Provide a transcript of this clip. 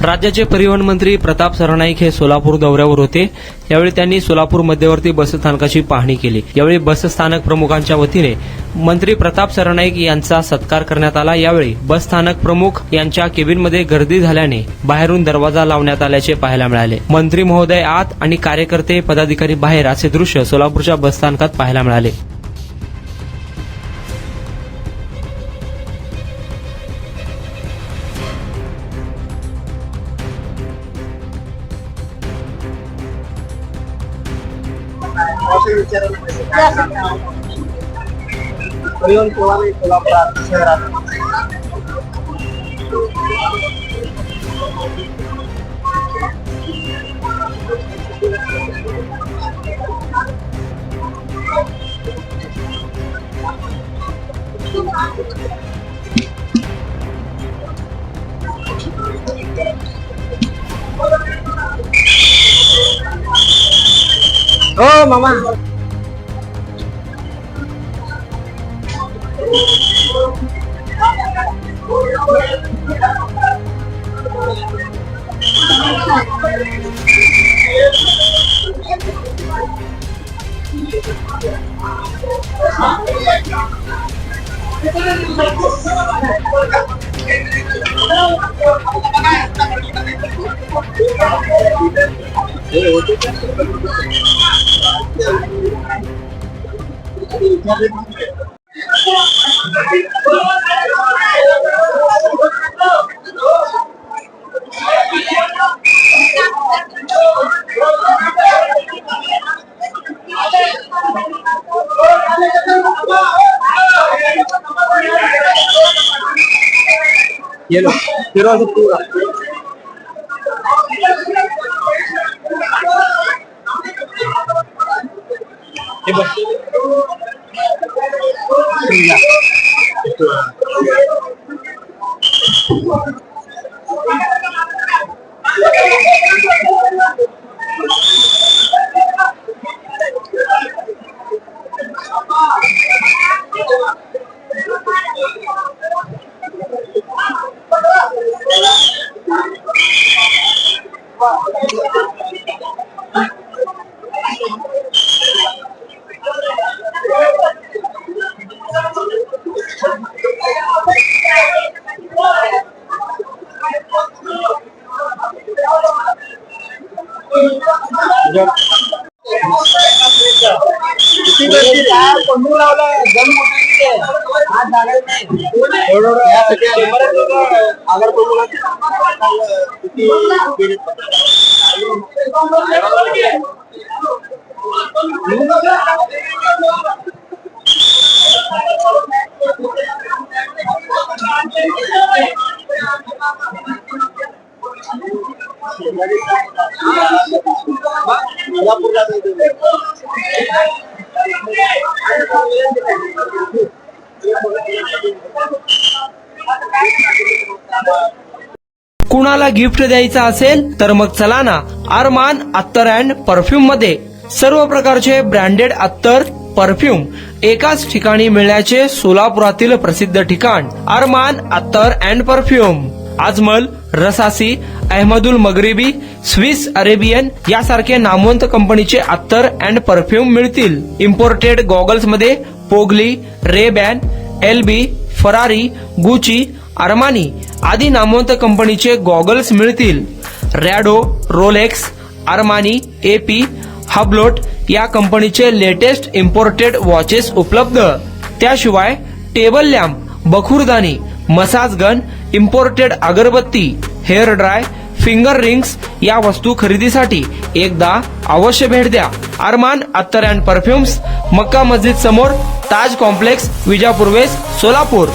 राज्याचे परिवहन मंत्री प्रताप सरनाईक हे सोलापूर दौऱ्यावर होते। यावेळी त्यांनी सोलापूर मध्यवर्ती बसस्थानकाची पाहणी केली। यावेळी बसस्थानक प्रमुखांच्या वतीने मंत्री प्रताप सरनाईक यांचा सत्कार करण्यात आला। यावेळी बसस्थानक प्रमुख यांच्या केबिनमध्ये गर्दी झाल्याने बाहेरून दरवाजा लावण्यात आल्याचे पाहायला मिळाले। मंत्री महोदय आत आणि कार्यकर्ते पदाधिकारी बाहेर असे दृश्य सोलापूरच्या बसस्थानकात पाहायला मिळाले। परिवहन सेवा में सोलापुर शहरात हो मामा ये लो फिर से पूरा ये बस कुणाला गिफ्ट द्यायचं असेल तर मग चला ना अरमान अत्तर अँड परफ्यूम मध्ये सर्व प्रकारचे ब्रँडेड अत्तर परफ्यूम एकाच ठिकाणी मिळण्याचे सोलापुरातील प्रसिद्ध ठिकाण अरमान अत्तर and perfume. Ajmal, Rasasi, Ahmed Al Maghribi, Swiss Arabian यासारखे नामवंत कंपनीचे अत्तर अँड परफ्यूम मिळतील। इम्पोर्टेड गॉगल्स मध्ये पोगली, Ray Ban, LB, Ferrari, Gucci, Armani आदी नामवंत कंपनीचे गॉगल्स मिळतील। Rado, Rolex, Armani, AP, Hublot या कंपनीचे लेटेस्ट इम्पोर्टेड वॉचेस उपलब्ध। त्याशिवाय टेबल लॅम्प, बखुरदानी, मसाज गन, इम्पोर्टेड अगरबत्ती, हेअर ड्राय, फिंगर रिंग्स या वस्तू खरेदीसाठी एकदा अवश्य भेट द्या। अरमान अत्तर अँड परफ्यूम्स, मक्का मस्जिद समोर, ताज कॉम्प्लेक्स, विजापूर वेस्ट, सोलापूर।